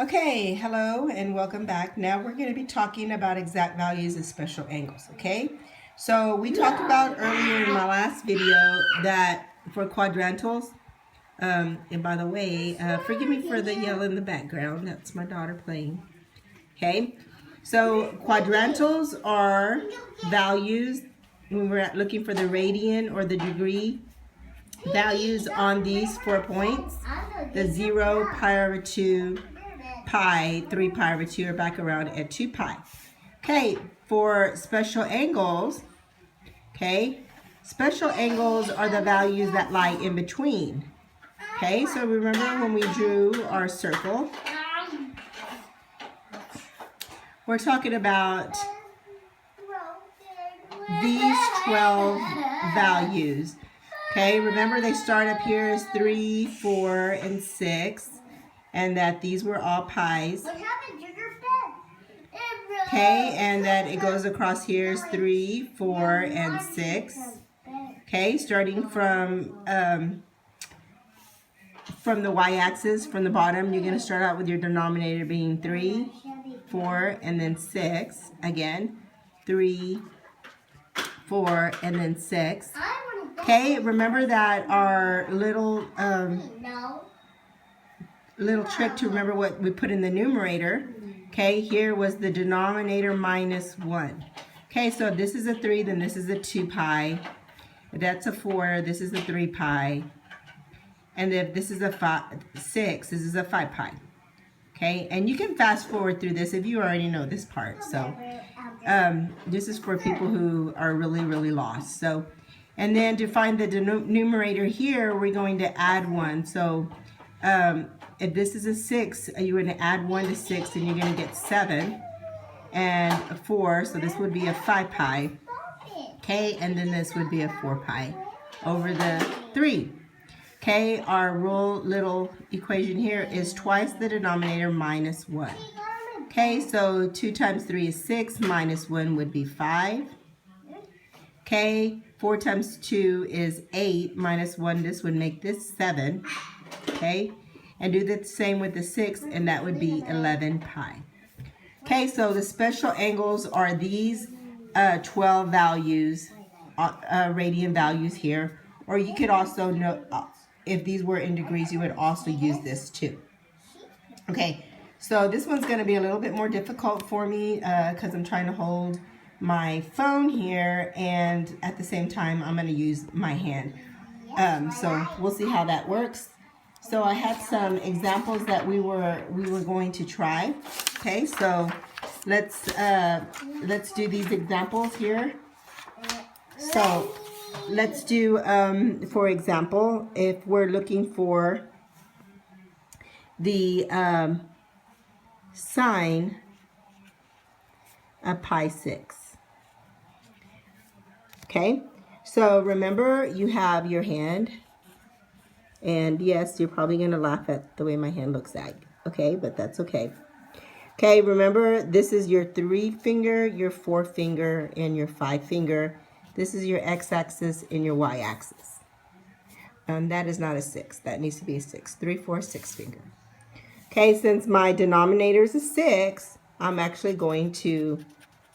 Okay, hello and welcome back. Now we're going to be talking about exact values and special angles, okay? So we talked about earlier in my last video that for quadrantals, and by the way, forgive me for the yell in the background. That's my daughter playing. Okay, so quadrantals are values when we're looking for the radian or the degree values on these 4 points. The 0, pi over 2, pi, 3 pi over 2 are back around at 2 pi. Okay, for special angles, okay, special angles are the values that lie in between. Okay, so remember when we drew our circle, we're talking about these 12 values. Okay, remember they start up here as 3, 4, and 6, and that these were all pi's. Okay, and that it goes across here is 3, 4, and 6. Okay, starting from the y-axis, from the bottom, you're going to start out with your denominator being 3, 4, and then 6. Again, 3, 4, and then 6. Okay, remember that our little trick to remember what we put in the numerator. Okay, here was the denominator minus 1. Okay, so if this is a 3, then this is a 2 pi. If that's a 4, this is a 3 pi. And if this is a 6, this is a 5 pi. Okay, and you can fast forward through this if you already know this part. So this is for people who are really, really lost. So, and then to find the numerator here, we're going to add 1. So if this is a 6, you're going to add 1 to 6, and you're going to get 7 and a 4. So this would be a 5 pi. Okay, and then this would be a 4 pi over the 3. Okay, our little equation here is twice the denominator minus 1. Okay, so 2 times 3 is 6, minus 1 would be 5. Okay, 4 times 2 is 8, minus 1, this would make this 7. Okay, and do the same with the 6, and that would be 11 pi. Okay, so the special angles are these 12 values, radian values here, or you could also know, if these were in degrees, you would also use this too. Okay, so this one's going to be a little bit more difficult for me because I'm trying to hold my phone here, and at the same time I'm going to use my hand. So we'll see how that works. So I had some examples that we were going to try. Okay, so let's do these examples here. So let's do, for example, if we're looking for the sine of pi 6. Okay, so remember you have your hand, and yes, you're probably going to laugh at the way my hand looks like. Okay, but that's okay. Okay, remember this is your 3 finger, your 4 finger, and your 5 finger. This is your x-axis and your y-axis. That is not a 6. That needs to be a 6. 3, 4, 6 finger. Okay, since my denominator is a 6, I'm actually going to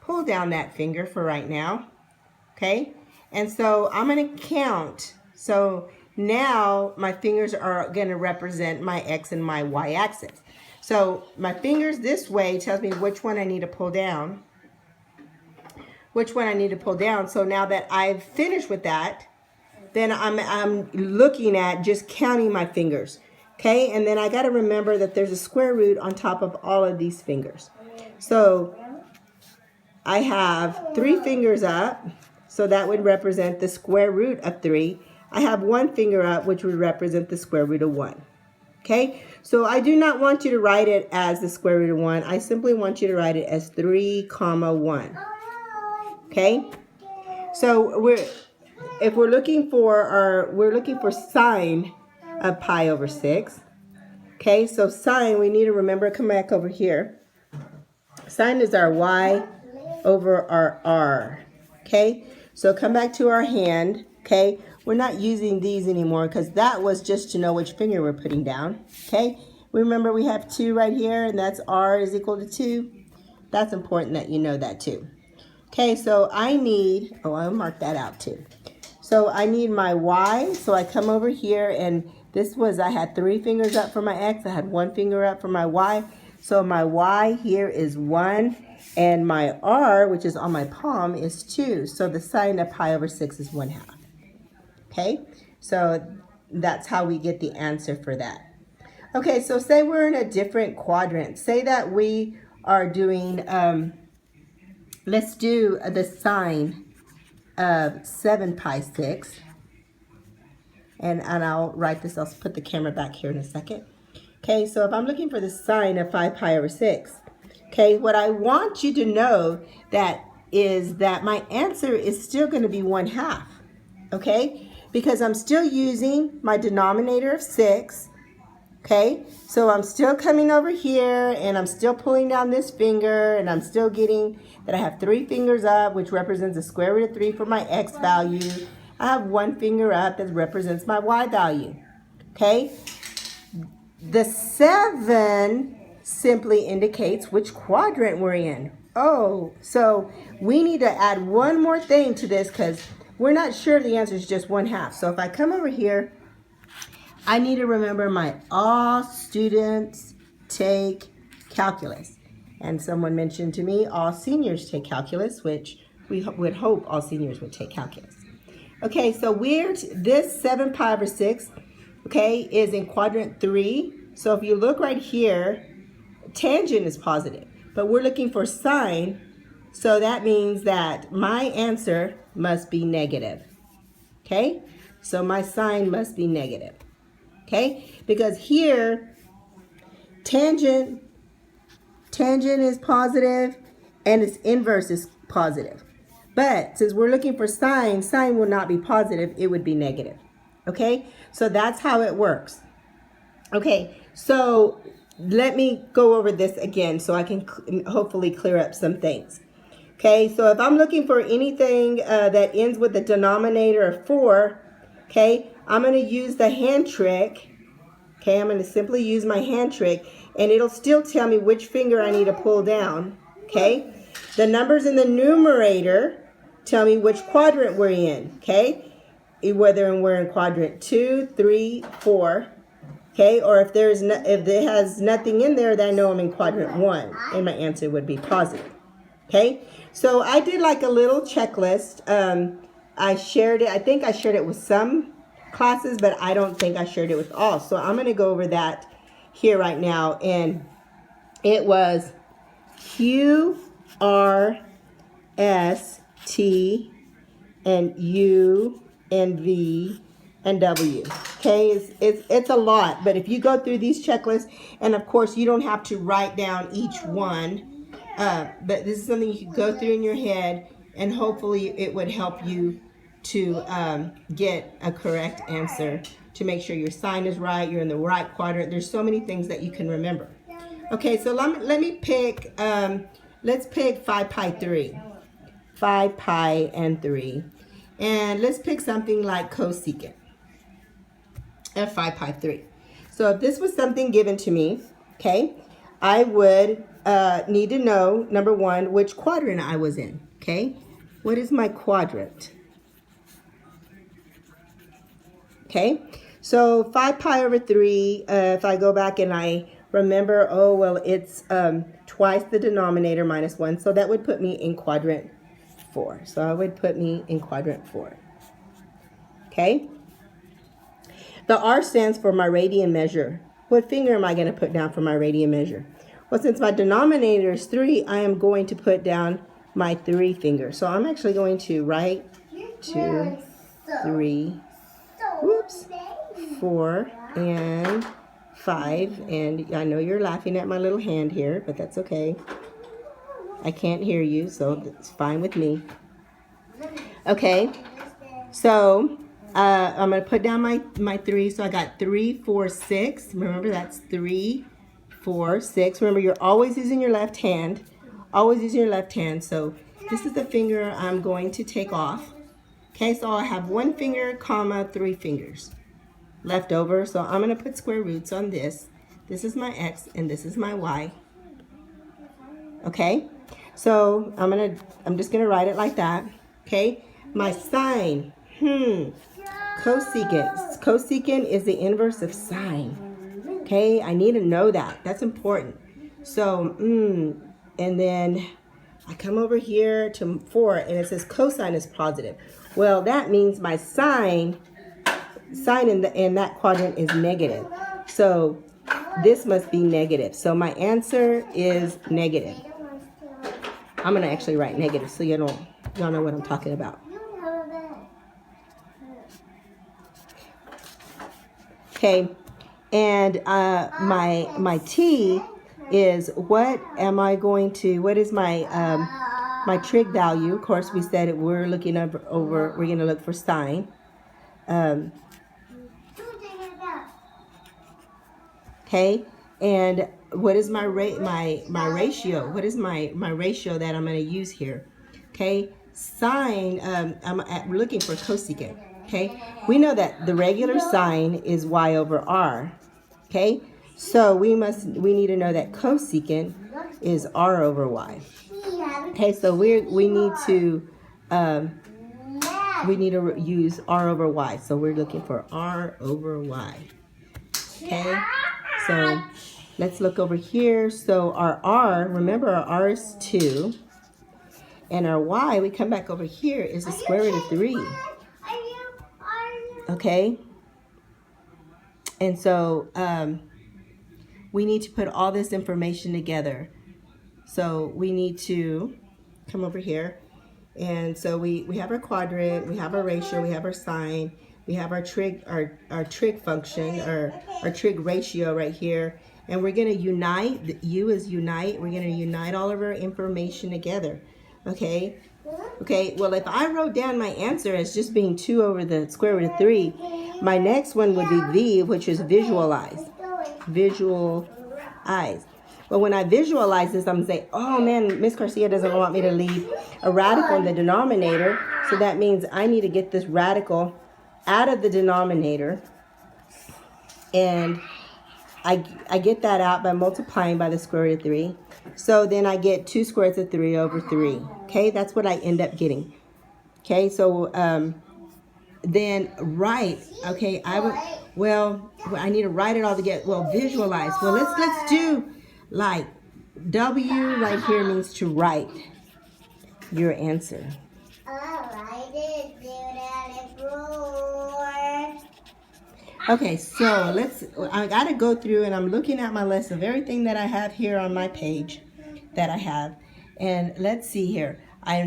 pull down that finger for right now. Okay, and so I'm going to count. So now my fingers are going to represent my x and my y-axis. So my fingers this way tells me which one I need to pull down. So now that I've finished with that, then I'm looking at just counting my fingers. Okay, and then I got to remember that there's a square root on top of all of these fingers. So I have 3 fingers up, so that would represent the square root of 3. I have 1 finger up, which would represent the square root of 1. Okay, so I do not want you to write it as the square root of 1. I simply want you to write it as 3, 1. Okay, so if we're looking for sine of pi over 6. Okay, so sine, we need to remember, come back over here. Sine is our y over our r. Okay, so come back to our hand. Okay, we're not using these anymore because that was just to know which finger we're putting down. Okay, Remember we have 2 right here, and that's r is equal to 2. That's important that you know that too. Okay, so I need, oh, I'll mark that out too. So I need my y, so I come over here, and this was, I had 3 fingers up for my x, I had 1 finger up for my y. So my y here is 1, and my r, which is on my palm, is 2. So the sine of pi over 6 is 1/2. Okay, so that's how we get the answer for that. Okay, so say we're in a different quadrant. Say that we are doing, let's do the sine of 7 pi 6. And I'll write this, I'll put the camera back here in a second. Okay, so if I'm looking for the sine of 5 pi over 6, okay, what I want you to know that is that my answer is still going to be 1/2. Okay, because I'm still using my denominator of 6. Okay, so I'm still coming over here, and I'm still pulling down this finger, and I'm still getting that I have 3 fingers up, which represents the square root of 3 for my x value. I have 1 finger up that represents my y value. Okay, the 7 simply indicates which quadrant we're in. Oh, so we need to add one more thing to this because we're not sure the answer is just 1/2. So if I come over here, I need to remember my all students take calculus. And someone mentioned to me all seniors take calculus, which we would hope all seniors would take calculus. Okay, so this 7 pi over 6, okay, is in quadrant 3. So if you look right here, tangent is positive, but we're looking for sine, so that means that my answer must be negative. Okay, so my sine must be negative. Okay, because here tangent is positive and its inverse is positive. But since we're looking for sine, sine will not be positive, it would be negative. Okay, so that's how it works. Okay, so let me go over this again so I can hopefully clear up some things. Okay, so if I'm looking for anything that ends with the denominator of 4, okay, I'm going to use the hand trick. Okay, I'm going to simply use my hand trick, and it'll still tell me which finger I need to pull down. Okay, the numbers in the numerator tell me which quadrant we're in. Okay, whether we're in quadrant 2, 3, 4. Okay, or if it has nothing in there, then I know I'm in quadrant 1, and my answer would be positive. Okay, so I did like a little checklist. I shared it. I think I shared it with some classes, but I don't think I shared it with all. So I'm going to go over that here right now. And it was Q, R, S, T, and U, and V, and W. Okay, it's a lot, but if you go through these checklists, and of course you don't have to write down each one, but this is something you can go through in your head, and hopefully it would help you to get a correct answer, to make sure your sign is right, you're in the right quadrant. There's so many things that you can remember. Okay, so let me pick, let's pick 5 pi 3. 5 pi and 3. And let's pick something like cosecant of 5 pi 3. So if this was something given to me, okay, I would need to know, number 1, which quadrant I was in. Okay, what is my quadrant? Okay, so 5 pi over 3, if I go back and I remember, oh, well, it's twice the denominator minus 1, so that would put me in quadrant 4. So I would put me in quadrant 4. Okay, the R stands for my radian measure. What finger am I going to put down for my radian measure? Well, since my denominator is 3, I am going to put down my 3 fingers. So I'm actually going to write 2, 3, whoops, 4, and 5. And I know you're laughing at my little hand here, but that's okay. I can't hear you, so it's fine with me. Okay, so I'm going to put down my 3. So I got 3, 4, 6. Remember, that's 3, 4, 6. Remember, you're always using your left hand. Always using your left hand. So this is the finger I'm going to take off. Okay, so I have 1 finger, comma, 3 fingers left over. So I'm going to put square roots on this. this is my x, and this is my y. Okay, so I'm just gonna write it like that. Okay, my sine, cosecant. Cosecant is the inverse of sine. Okay, I need to know that. That's important. So, and then I come over here to 4, and it says cosine is positive. Well, that means my sine in that quadrant is negative. So this must be negative. So my answer is negative. I'm gonna actually write negative so y'all know what I'm talking about. Okay, and my t is what is my trig value? Of course, we said we're looking we're gonna look for sine. Okay, and what is my ratio? What is my ratio that I'm going to use here? Okay, sine. We're looking for cosecant. Okay, we know that the regular sine is y over r. Okay, so we need to know that cosecant is r over y. Okay, so we need to use r over y. So we're looking for r over y. Okay, so let's look over here. So our r, remember our r is 2, and our y, we come back over here, is the square root of 3. Okay, and so we need to put all this information together. So we need to come over here, and so we have our quadrant, we have our ratio, we have our sine, we have our trig function, our trig ratio right here, and we're going to unite. The U is unite. We're going to unite all of our information together. Okay. Okay. Well, if I wrote down my answer as just being 2 over the square root of 3, my next one would be V, which is visualize. Visualize. But when I visualize this, I'm going to say, oh man, Miss Garcia doesn't want me to leave a radical in the denominator. So that means I need to get this radical out of the denominator. And I get that out by multiplying by the square root of 3. So then I get 2 square roots of 3 over 3. Okay, that's what I end up getting. Okay, so then write. Okay, I need to write it all together. Well, visualize. Well, let's do like W right here means to write your answer. Okay, so I got to go through, and I'm looking at my list of everything that I have here on my page that I have. And let's see here.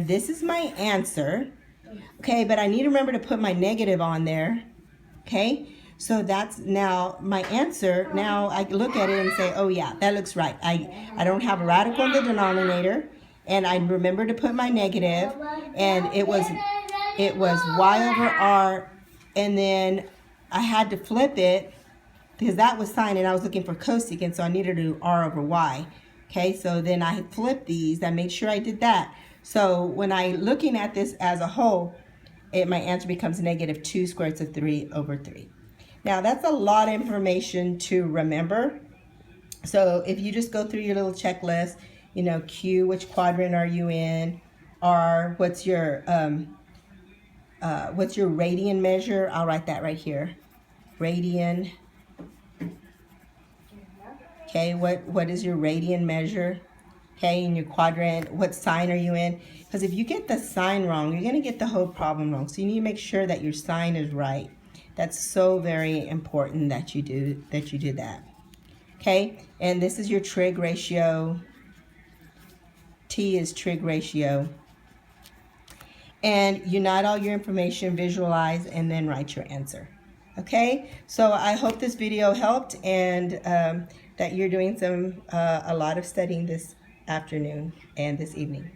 This is my answer. Okay, but I need to remember to put my negative on there. Okay, so that's now my answer. Now I look at it and say, oh yeah, that looks right. I don't have a radical in the denominator, and I remember to put my negative, and it was y over r, and then I had to flip it because that was sine and I was looking for cosecant, so I needed to do r over y. Okay, so then I flipped these. I made sure I did that. So when I looking at this as a whole, my answer becomes negative 2 square roots of 3 over 3. Now that's a lot of information to remember. So if you just go through your little checklist, you know, Q, which quadrant are you in? R, what's your radian measure? I'll write that right here. Radian. Okay, what is your radian measure? Okay, in your quadrant, what sign are you in? Because if you get the sign wrong, you're going to get the whole problem wrong. So you need to make sure that your sign is right. That's so very important that you do that. Okay, and this is your trig ratio. T is trig ratio. And unite all your information, visualize, and then write your answer. Okay, so I hope this video helped, and that you're doing a lot of studying this afternoon and this evening.